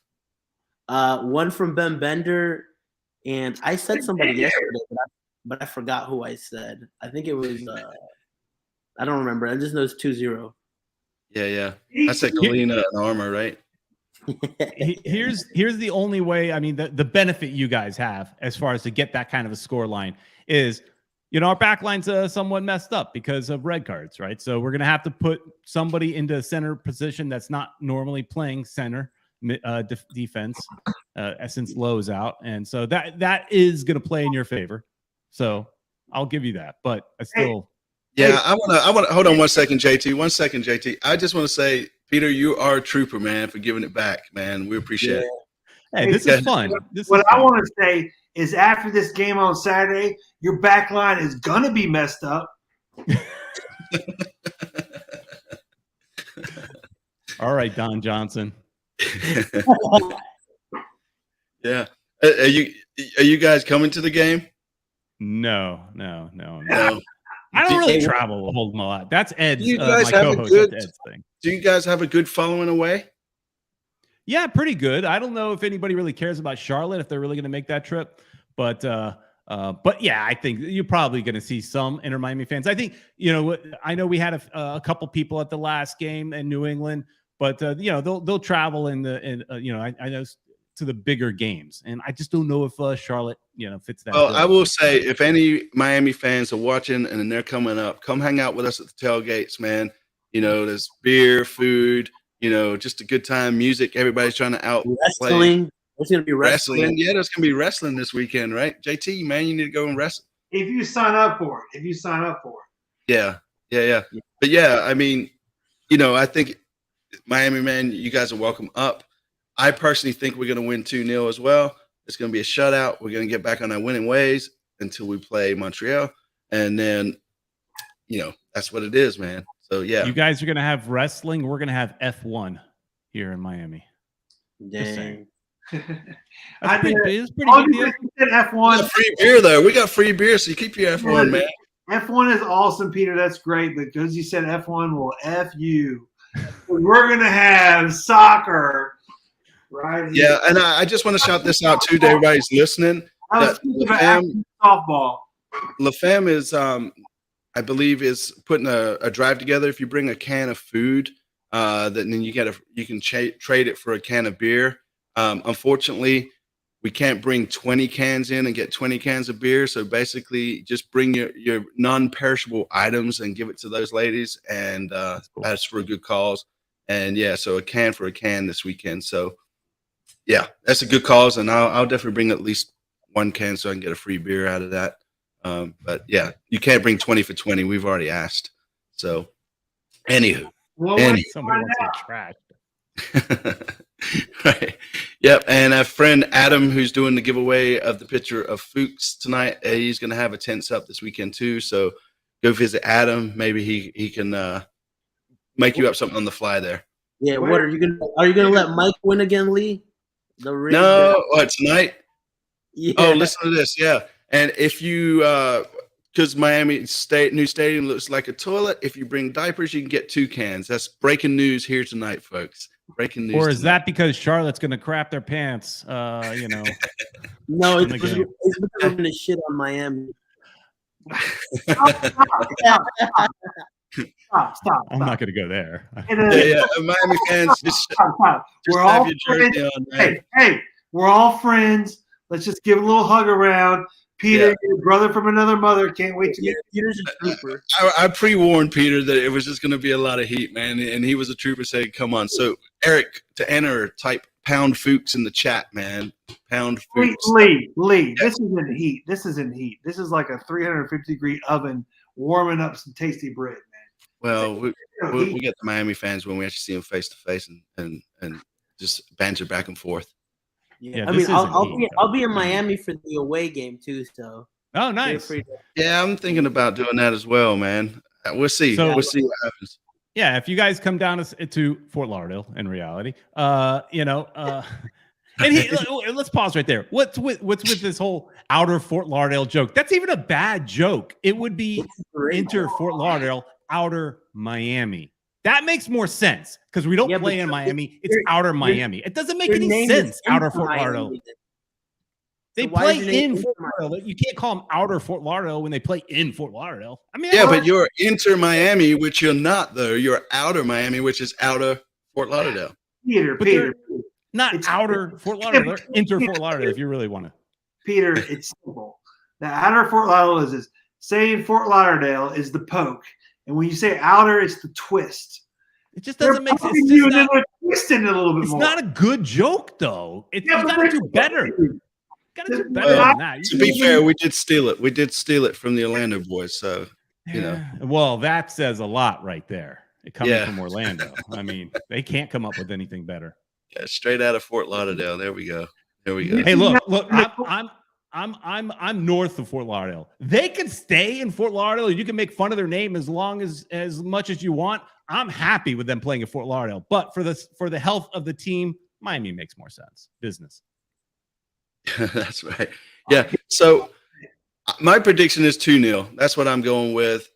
One from Ben Bender, and I said somebody yesterday, but I forgot who I said. I think it was I don't remember. I just know it's 2-0. Yeah. I said Kalina and Armour, right? Here's the only way. I mean, the benefit you guys have as far as to get that kind of a score line is, our back line's somewhat messed up because of red cards, right? So we're gonna have to put somebody into a center position that's not normally playing center defense since Lowe's out, and so that is gonna play in your favor. So I'll give you that, but I still. Yeah, I want to hold on 1 second, JT. 1 second, JT. I just want to say, Peter, you are a trooper, man, for giving it back, man. We appreciate it. Hey, this is fun. What I want to say is, after this game on Saturday, your back line is gonna be messed up. All right, Don Johnson. Yeah. Are you guys coming to the game? No. I don't really travel a whole lot. That's Ed's. Do you guys my have co-host. That's Ed's thing. Do you guys have a good following away? Yeah, pretty good. I don't know if anybody really cares about Charlotte, if they're really going to make that trip, but yeah, I think you're probably going to see some Inter Miami fans. I think I know we had a couple people at the last game in New England, but they'll travel I know to the bigger games, and I just don't know if Charlotte fits that. Well, I will say, if any Miami fans are watching and they're coming up, come hang out with us at the tailgates, man. There's beer, food, just a good time, music. Everybody's trying to out wrestling. There's gonna be wrestling. Yeah, there's gonna be wrestling this weekend, right? JT, man, you need to go and wrestle. If you sign up for it. Yeah. But yeah, I mean, I think Miami, man, you guys are welcome up. I personally think we're going to win 2-0 as well. It's going to be a shutout. We're going to get back on our winning ways until we play Montreal. And then, that's what it is, man. So, yeah. You guys are going to have wrestling. We're going to have F1 here in Miami. Dang. That's pretty big deal. F1. We got free beer, though. We got free beer, so you keep your F1, man. F1 is awesome, Peter. That's great. Because you said F1 will F you. We're going to have soccer. Right. Yeah, and I just want to shout this out too to everybody who's listening. Softball. La Femme is, I believe, is putting a drive together. If you bring a can of food, then you can trade it for a can of beer. Unfortunately, we can't bring 20 cans in and get 20 cans of beer. So basically, just bring your non-perishable items and give it to those ladies, and that's for a good cause. And yeah, so a can for a can this weekend. So. Yeah, that's a good cause, and I'll definitely bring at least one can so I can get a free beer out of that. But yeah, you can't bring 20 for 20. We've already asked. So, anywho, somebody wants to trash. Right. Yep. And our friend Adam, who's doing the giveaway of the picture of Fuchs tonight, he's going to have a tent up this weekend too. So go visit Adam. Maybe he can make you up something on the fly there. Yeah. What are you gonna let Mike win again, Lee? No, tonight? Yeah. Oh, listen to this. Yeah. And if you because Miami State new stadium looks like a toilet. If you bring diapers, you can get 2 cans. That's breaking news here tonight, folks. Breaking news. Or is tonight. that because Charlotte's going to crap their pants? You know. No, In the it's game. because I'm gonna shit on Miami. Stop. I'm not going to go there. Yeah, Miami fans, just Stop. We're have all your jersey friends. on, man. Hey, we're all friends. Let's just give a little hug around. Peter, Yeah. your brother from another mother. Can't wait to meet Peter's a trooper. I pre-warned Peter that it was just going to be a lot of heat, man, and he was a trooper saying, "Come on." So Eric, to enter, type pound Fuchs in the chat, man. Pound Fuchs. Lee. Yeah. This isn't heat. This is like a 350-degree oven warming up some tasty bread, man. Well, we get the Miami fans when we actually see them face to face and just banter back and forth. Yeah, I mean, I'll be in Miami for the away game too. So oh, nice. Yeah, I'm thinking about doing that as well, man. We'll see. So- We'll see what happens. Yeah, if you guys come down to Fort Lauderdale, in reality, you know, and let's pause right there. What's with this whole outer Fort Lauderdale joke? That's even a bad joke. It would be inter Fort Lauderdale, outer Miami. That makes more sense because we don't play in Miami. It's outer Miami. It doesn't make any sense. Outer Fort Lauderdale. They play in Fort Lauderdale. You can't call them outer Fort Lauderdale when they play in Fort Lauderdale. I mean, yeah, but you're inter Miami, which you're not, though. You're outer Miami, which is outer Fort Lauderdale. Peter. Not It's outer Fort Lauderdale. They're inter Fort Lauderdale if you really want to. Peter, it's simple. The outer Fort Lauderdale is this. Saying Fort Lauderdale is the poke, and when you say outer, it's the twist. It just doesn't make sense. They're twisting it a little bit more. It's not a good joke, though. You got to do better. Got to do better than that. To be fair, we did steal it. We did steal it from the Orlando boys. So, you know. Well, that says a lot right there. It coming from Orlando. I mean, they can't come up with anything better. Yeah, straight out of Fort Lauderdale. There we go. Hey, look. I'm north of Fort Lauderdale. They can stay in Fort Lauderdale. You can make fun of their name as much as you want. I'm happy with them playing in Fort Lauderdale. But for the health of the team, Miami makes more sense. Business. That's right. Yeah. So my prediction is 2-0. That's what I'm going with.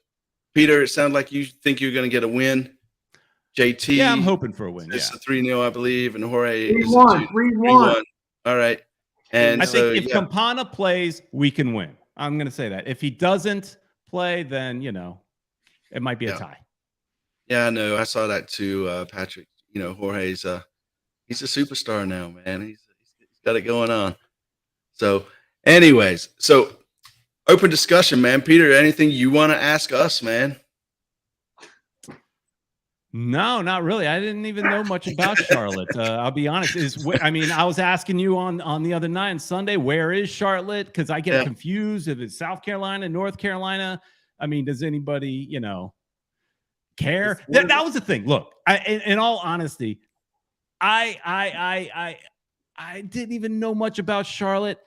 Peter, it sounds like you think you're going to get a win. JT. Yeah, I'm hoping for a win. It's a 3-0, I believe, and Jorge 3-1. All right. And I think if Campana plays, we can win. I'm going to say that. If he doesn't play, then, it might be a tie. Yeah, I know. I saw that too, Patrick. Jorge's he's a superstar now, man. He's got it going on. So, anyways, open discussion, man. Peter, anything you want to ask us, man? No, not really. I didn't even know much about Charlotte. I'll be honest. I was asking you on the other night on Sunday, where is Charlotte? Because I get confused if it's South Carolina, North Carolina. I mean, does anybody, care? That was the thing. Look, in all honesty, I didn't even know much about Charlotte.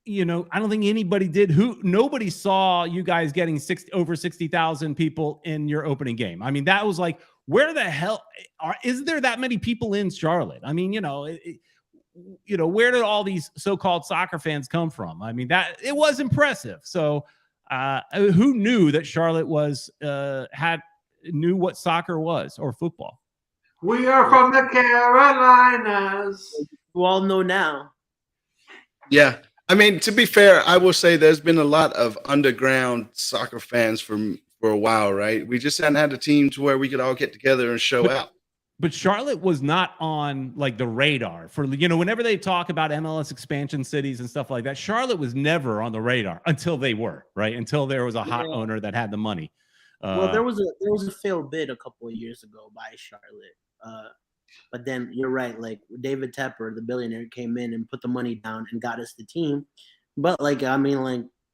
I don't think anybody did. Nobody saw you guys getting over 60,000 people in your opening game. I mean, that was like, where the hell is there that many people in Charlotte? I mean, where did all these so-called soccer fans come from? I mean, it was impressive. So, who knew that Charlotte knew what soccer was or football? We are from the Carolinas. You all know now. Yeah. I mean, to be fair, I will say there's been a lot of underground soccer fans for a while, right? We just hadn't had a team to where we could all get together and show out. But Charlotte was not on like the radar for, whenever they talk about MLS expansion cities and stuff like that, Charlotte was never on the radar until they were, right? Until there was a hot owner that had the money. Well, there was a failed bid a couple of years ago by Charlotte. But then you're right, like David Tepper, the billionaire, came in and put the money down and got us the team. But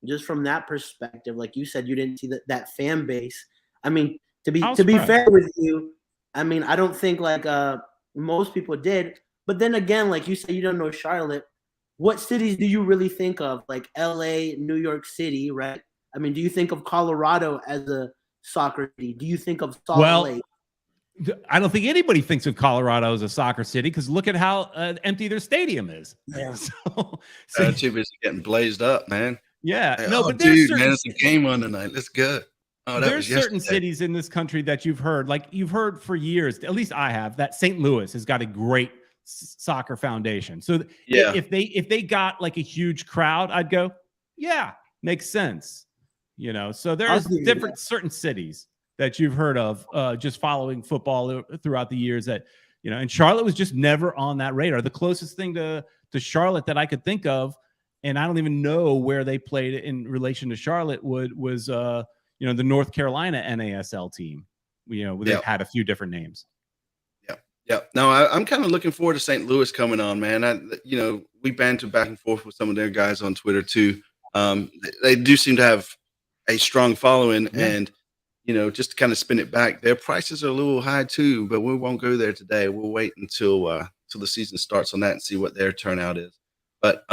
just from that perspective, like you said, you didn't see that fan base. I mean, to be fair with you, I mean, I don't think most people did. But then again, like you said, you don't know Charlotte. What cities do you really think of? Like LA, New York City, right? I mean, do you think of Colorado as a soccer city? Do you think of Salt Lake? I don't think anybody thinks of Colorado as a soccer city because look at how empty their stadium is. Yeah. Too busy getting blazed up, man. Yeah, Like, no, oh, but there's dude, certain man, it's a game on tonight. Let's go. Oh, that there's was certain yesterday. cities in this country that you've heard for years, at least I have, that St. Louis has got a great soccer foundation. So Yeah. if they got like a huge crowd, I'd go, yeah, makes sense. You know, so there's different certain cities that you've heard of just following football throughout the years that, you know, and Charlotte was just never on that radar. The closest thing to Charlotte that I could think of, and I don't even know where they played in relation to Charlotte, was you know, the North Carolina NASL team. You know, they've had a few different names. Yeah. No, I'm kind of looking forward to St. Louis coming on, man. You know, we banter back and forth with some of their guys on Twitter too. They do seem to have a strong following, and you know, just to kind of spin it back, their prices are a little high too, but we won't go there today. We'll wait until the season starts on that and see what their turnout is. But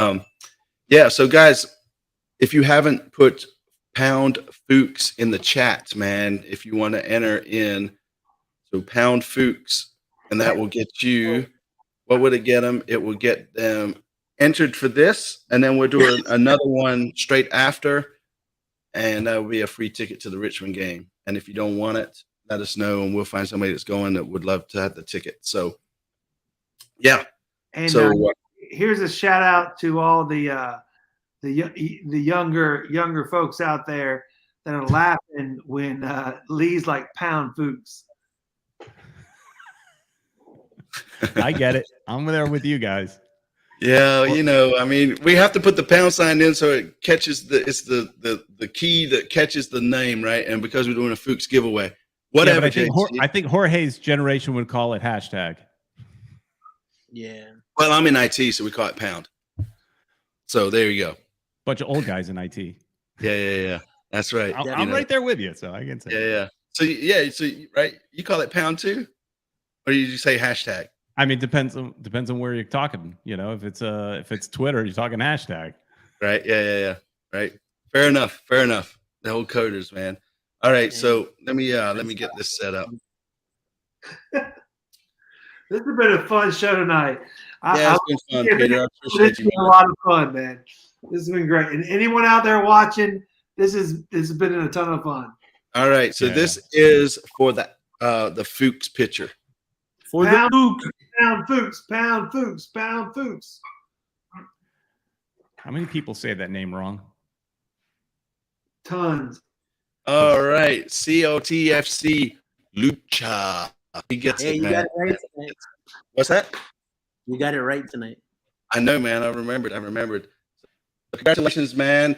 yeah, so guys, if you haven't put pound Fuchs in the chat, man, if you want to enter in, so pound Fuchs, and that will get you, what would it get them? It will get them entered for this, and then we'll do another one straight after, and that will be a free ticket to the Richmond game. And if you don't want it, let us know, and we'll find somebody that's going that would love to have the ticket. So, yeah. And so here's a shout out to all the younger folks out there that are laughing when Lee's like pound Fuchs. I get it. I'm there with you guys. Yeah, you know, I mean, we have to put the pound sign in so it catches the key that catches the name, right? And because we're doing a Fuchs giveaway, whatever. Yeah, I think Jorge's generation would call it hashtag. Yeah. Well, I'm in IT, so we call it pound. So there you go. Bunch of old guys in IT. Yeah. That's right. I'm right there with you, so I can say. Yeah. So right, you call it pound too, or do you say hashtag? I mean, depends on where you're talking. You know, if it's Twitter, you're talking hashtag. Right. Yeah. Right. Fair enough. The whole coders, man. All right. So let me get this set up. This has been a fun show tonight. Yeah, it's been fun, Peter. I appreciate It's been a lot of fun, man. This has been great. And anyone out there watching, this has been a ton of fun. All right. So this is for the Fuchs pitcher. For pound, the Fuchs. Pound Fuchs. How many people say that name wrong? Tons. All right. CLTFC Lucha. He gets it, man. You got it right tonight. What's that? You got it right tonight. I know, man. I remembered. So congratulations, man.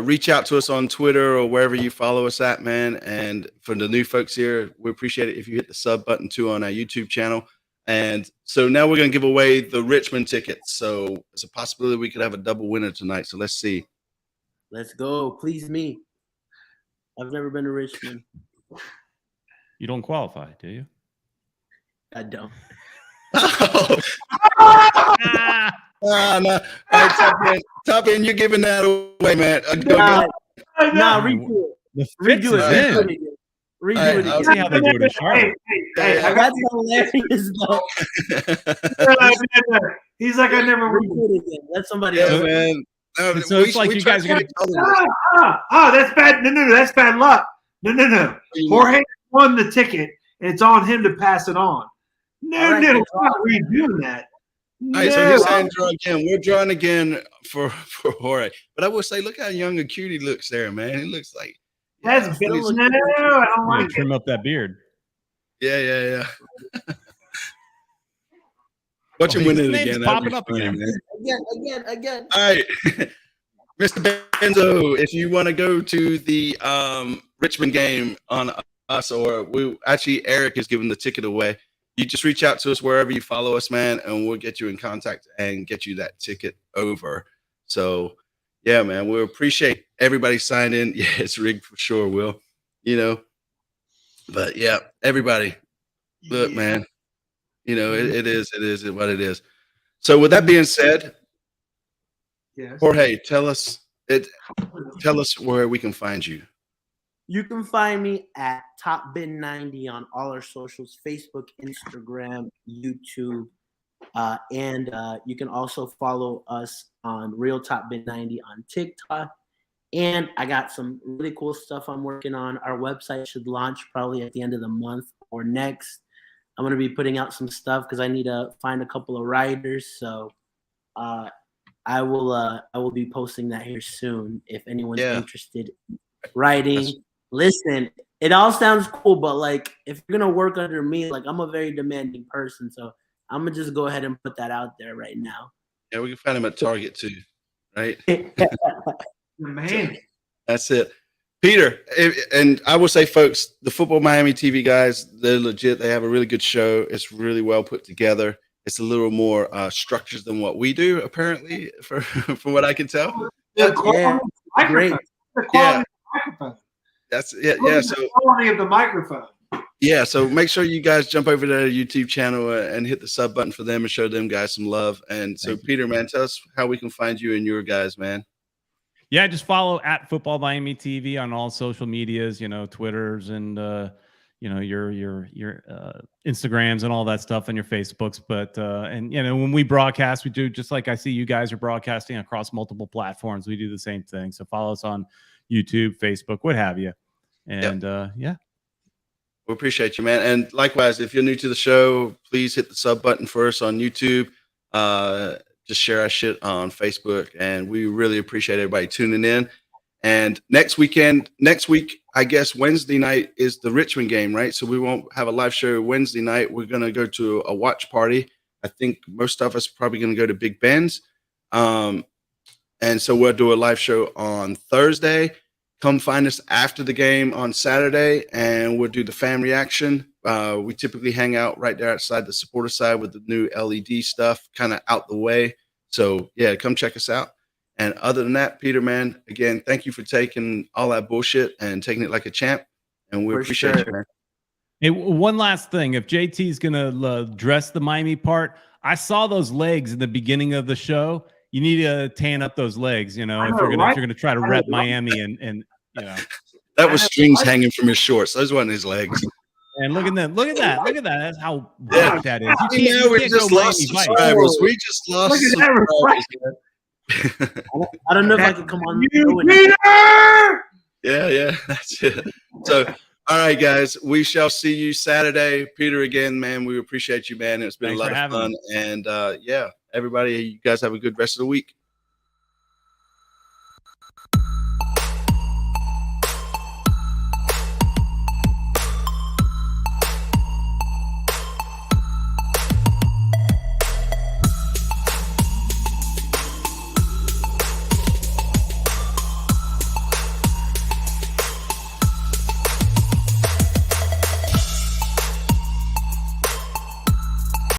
Reach out to us on Twitter or wherever you follow us at, man. And for the new folks here, we appreciate it if you hit the sub button too on our YouTube channel. And so now we're going to give away the Richmond tickets. So there's a possibility we could have a double winner tonight. So let's see. Let's go. Please me. I've never been to Richmond. You don't qualify, do you? I don't. No. All right, top end, you're giving that away, man. Redo it. Redo it. Redo it again. See how they do it in Charlotte. Hey, that's hilarious, though. He's like, I never redo it again. Let somebody else. Man. So it's like you guys are going to. That's bad. No, that's bad luck. No. Jorge won the ticket, and it's on him to pass it on. No, it's not redoing that. All right, so he's saying draw again. We're drawing again for Jorge. But I will say, look how young and cute he looks there, man. He looks like that's I don't like trim up that beard. Yeah. Watch him win it again. Popping up again. Again. All right, Mr. Benzo, if you want to go to the Richmond game on us, or Eric is giving the ticket away. You just reach out to us wherever you follow us, man, and we'll get you in contact and get you that ticket over. So, yeah, man, we appreciate everybody signed in. Yeah, it's rigged for sure, Will. You know, but yeah, everybody, look, man. You know, it is what it is. So, with that being said, yes. Jorge, tell us where we can find you. You can find me at TopBin90 on all our socials, Facebook, Instagram, YouTube, and you can also follow us on Real TopBin90 on TikTok And I got some really cool stuff I'm working on. Our website should launch probably at the end of the month or next. I'm gonna be putting out some stuff because I need to find a couple of writers. So I will be posting that here soon. If anyone's interested in writing, listen, it all sounds cool, but like if you're gonna work under me, like I'm a very demanding person, so I'm gonna just go ahead and put that out there right now. Yeah, we can find him at Target too, right? Man, That's it. Peter, and I will say, folks, the Football Miami TV guys, they're legit. They have a really good show. It's really well put together. It's a little more structured than what we do, apparently, from what I can tell. the quality of the great. microphone. The quality of the microphone. That's yeah. So the quality of the microphone. yeah, so make sure you guys jump over to their YouTube channel and hit the sub button for them and show them guys some love. And so, Peter, man, tell us how we can find you and your guys, man. Yeah, just follow at Football Miami TV on all social medias, Twitters and your Instagrams and all that stuff and your Facebooks. But and when we broadcast, we do just like I see you guys are broadcasting across multiple platforms. We do the same thing. So follow us on YouTube, Facebook, what have you. And yeah. We appreciate you, man. And likewise, if you're new to the show, please hit the sub button for us on YouTube. Just share our shit on Facebook, and we really appreciate everybody tuning in. And next week, I guess Wednesday night is the Richmond game, right? So we won't have a live show Wednesday night. We're going to go to a watch party. I think most of us are probably going to go to Big Ben's. And so we'll do a live show on Thursday. Come find us after the game on Saturday, and we'll do the fan reaction. We typically hang out right there outside the supporter side with the new LED stuff kind of out the way. So, yeah, come check us out. And other than that, Peter, man, again, thank you for taking all that bullshit and taking it like a champ. And we appreciate you, man. Hey, one last thing. If JT's going to dress the Miami part, I saw those legs in the beginning of the show. You need to tan up those legs, if you're going to try to rep Miami and That was strings hanging from his shorts. Those weren't his legs. And look at that. That's how rough that is. We just lost subscribers. We just lost subscribers. I don't know if I can come on. Yeah, that's it. So, all right, guys, we shall see you Saturday. Peter, again, man, we appreciate you, man. It's been a lot of fun. And yeah, everybody, you guys have a good rest of the week.